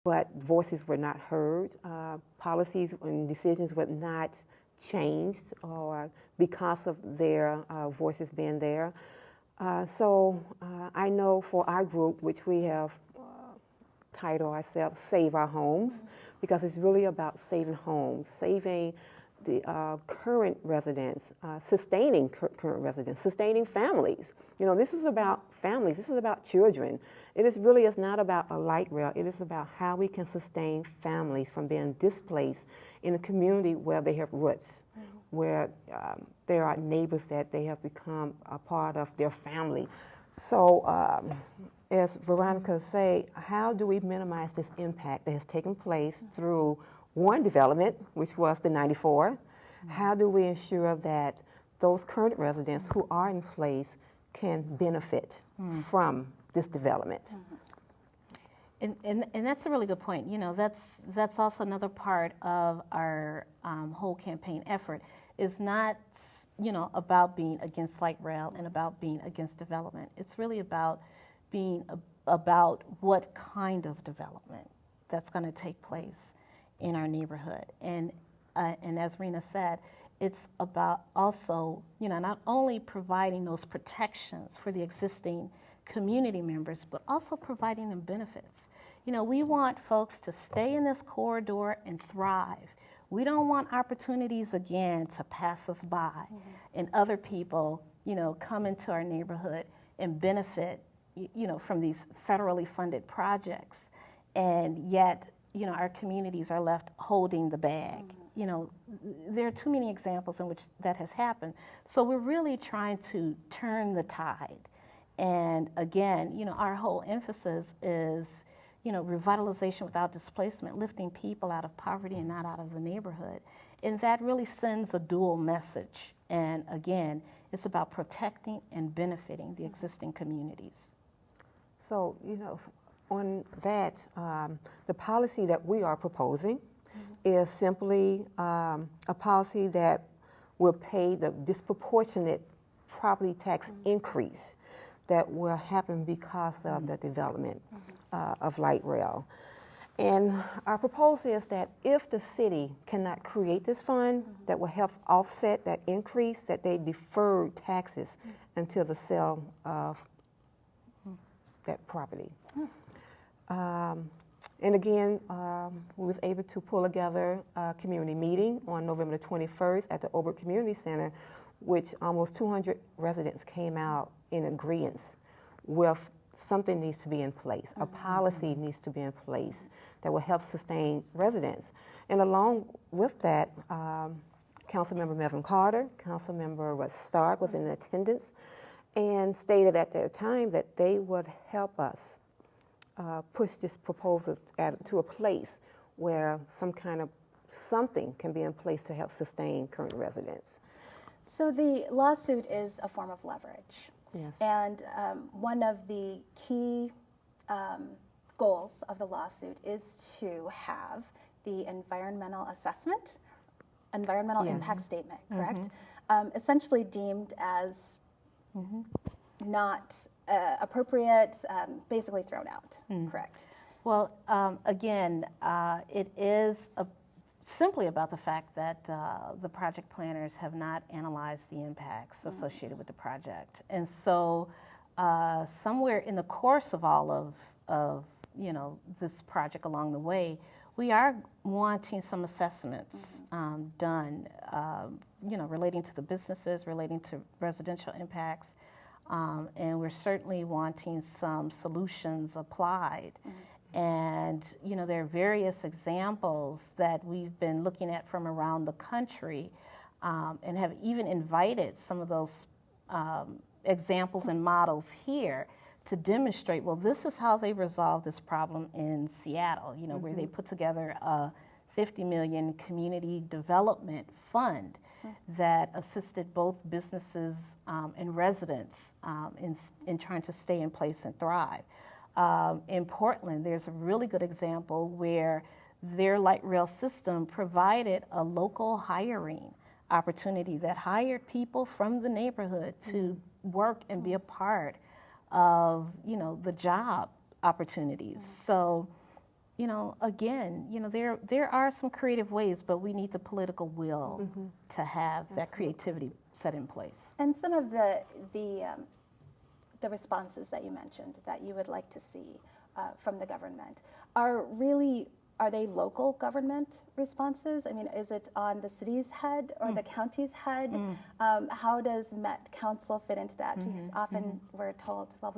but voices were not heard. Policies and decisions were not changed or because of their voices being there. I know for our group, which we have titled ourselves Save Our Homes, because it's really about saving homes, saving the current residents, sustaining current residents, sustaining families. You know, this is about families, this is about children. It is really is not about a light rail, it is about how we can sustain families from being displaced in a community where they have roots, where there are neighbors that they have become a part of their family. So as Veronica say, how do we minimize this impact that has taken place through one development, which was the 94? How do we ensure that those current residents who are in place can benefit from this development? And that's a really good point. You know, that's also another part of our whole campaign effort, is not, you know, about being against light rail and about being against development. It's really about being about what kind of development that's going to take place in our neighborhood. And as Rena said, it's about also, you know, not only providing those protections for the existing community members, but also providing them benefits. You know, we want folks to stay in this corridor and thrive. We don't want opportunities again to pass us by and other people, you know, come into our neighborhood and benefit, you know, from these federally funded projects. And yet, you know, our communities are left holding the bag. You know, there are too many examples in which that has happened. So we're really trying to turn the tide. And again, you know, our whole emphasis is, you know, revitalization without displacement, lifting people out of poverty and not out of the neighborhood. And that really sends a dual message. And again, it's about protecting and benefiting the existing communities. So, you know, on that, the policy that we are proposing is simply a policy that will pay the disproportionate property tax increase that will happen because of the development of light rail. And our proposal is that if the city cannot create this fund that will help offset that increase, that they defer taxes until the sale of that property. And again, we was able to pull together a community meeting on November the 21st at the Burt Community Center, which almost 200 residents came out in agreement with something needs to be in place, a policy needs to be in place that will help sustain residents. And along with that, Councilmember Melvin Carter, Councilmember Russ Stark was in attendance and stated at that time that they would help us push this proposal to a place where some kind of something can be in place to help sustain current residents. So the lawsuit is a form of leverage. Yes. And one of the key goals of the lawsuit is to have the environmental assessment, environmental impact statement, correct? Essentially deemed as not appropriate, basically thrown out, correct? Well, again, it is simply about the fact that the project planners have not analyzed the impacts associated with the project. And so somewhere in the course of all of you know, this project along the way, we are wanting some assessments done, you know, relating to the businesses, relating to residential impacts, and we're certainly wanting some solutions applied. And, you know, there are various examples that we've been looking at from around the country and have even invited some of those examples and models here to demonstrate, well, this is how they resolved this problem in Seattle, you know, where they put together a $50 million community development fund that assisted both businesses and residents in trying to stay in place and thrive. In Portland, there's a really good example where their light rail system provided a local hiring opportunity that hired people from the neighborhood to work and be a part of, you know, the job opportunities. So, you know, again, you know, there are some creative ways, but we need the political will to have that creativity set in place. And some of the responses that you mentioned that you would like to see from the government are they local government responses? I mean, is it on the city's head or the county's head? How does Met Council fit into that? Because often we're told, well,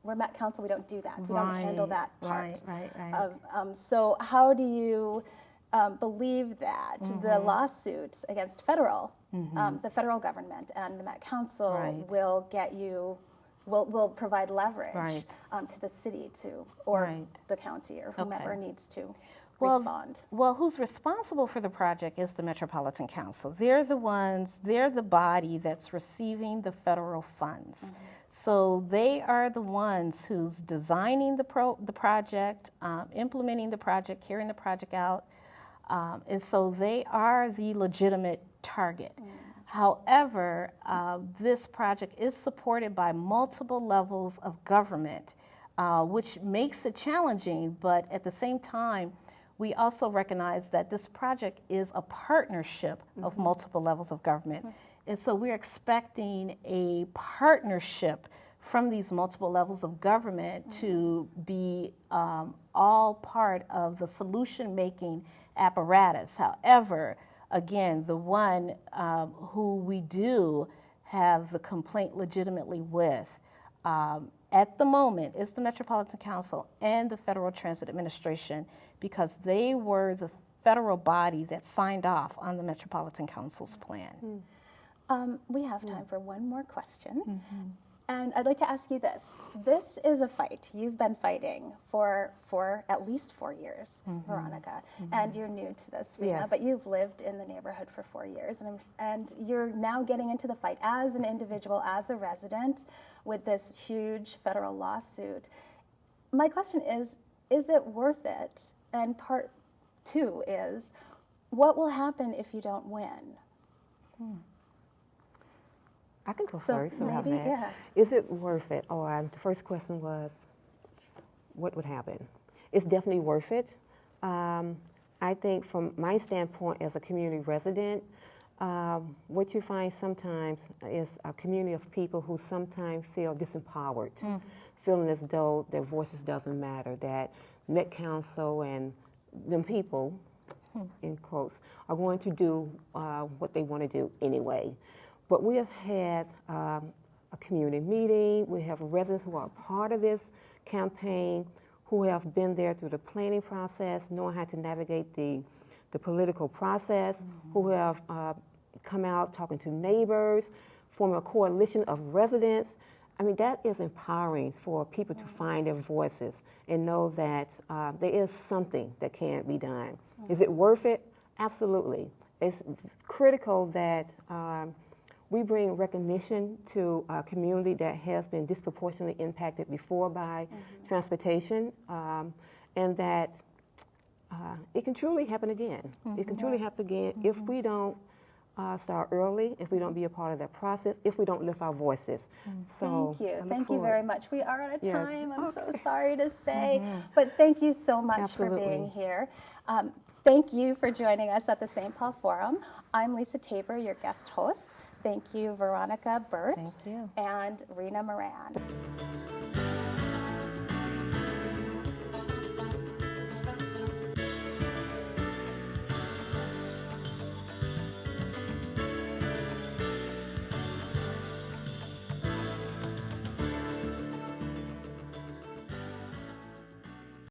we're Met Council, we don't do that. We don't handle that part. Right. So how do you believe that the lawsuit against the federal government and the Met Council will get you, will provide leverage to the city or the county or whomever needs to respond? Well, who's responsible for the project is the Metropolitan Council. They're the body that's receiving the federal funds. So they are the ones who's designing the project, implementing the project, carrying the project out. And so they are the legitimate target. However, this project is supported by multiple levels of government, which makes it challenging, but at the same time, we also recognize that this project is a partnership of multiple levels of government. And so we're expecting a partnership from these multiple levels of government to be all part of the solution-making apparatus. However, again, the one who we do have the complaint legitimately with at the moment is the Metropolitan Council and the Federal Transit Administration, because they were the federal body that signed off on the Metropolitan Council's plan. We have time for one more question. And I'd like to ask you this. This is a fight you've been fighting for at least 4 years, Veronica, and you're new to this, Rena, but you've lived in the neighborhood for 4 years, and you're now getting into the fight as an individual, as a resident, with this huge federal lawsuit. My question is it worth it? And part two is, what will happen if you don't win? I can go first. Maybe, Is it worth it? The first question was, what would happen? It's definitely worth it. I think from my standpoint as a community resident, what you find sometimes is a community of people who sometimes feel disempowered, feeling as though their voices doesn't matter, that Met Council and them people, in quotes, are going to do what they want to do anyway. But we have had a community meeting. We have residents who are part of this campaign, who have been there through the planning process, knowing how to navigate the political process, who have come out talking to neighbors, forming a coalition of residents. I mean, that is empowering for people to find their voices and know that there is something that can be done. Is it worth it? Absolutely. It's critical that we bring recognition to a community that has been disproportionately impacted before by transportation, and that it can truly happen again. It can truly happen again if we don't start early, if we don't be a part of that process, if we don't lift our voices. So thank you. Thank you very much. We are out of time. I'm so sorry to say, but thank you so much for being here. Thank you for joining us at the St. Paul Forum. I'm Lisa Tabor, your guest host. Thank you, Veronica, Burt, and Rena Moran.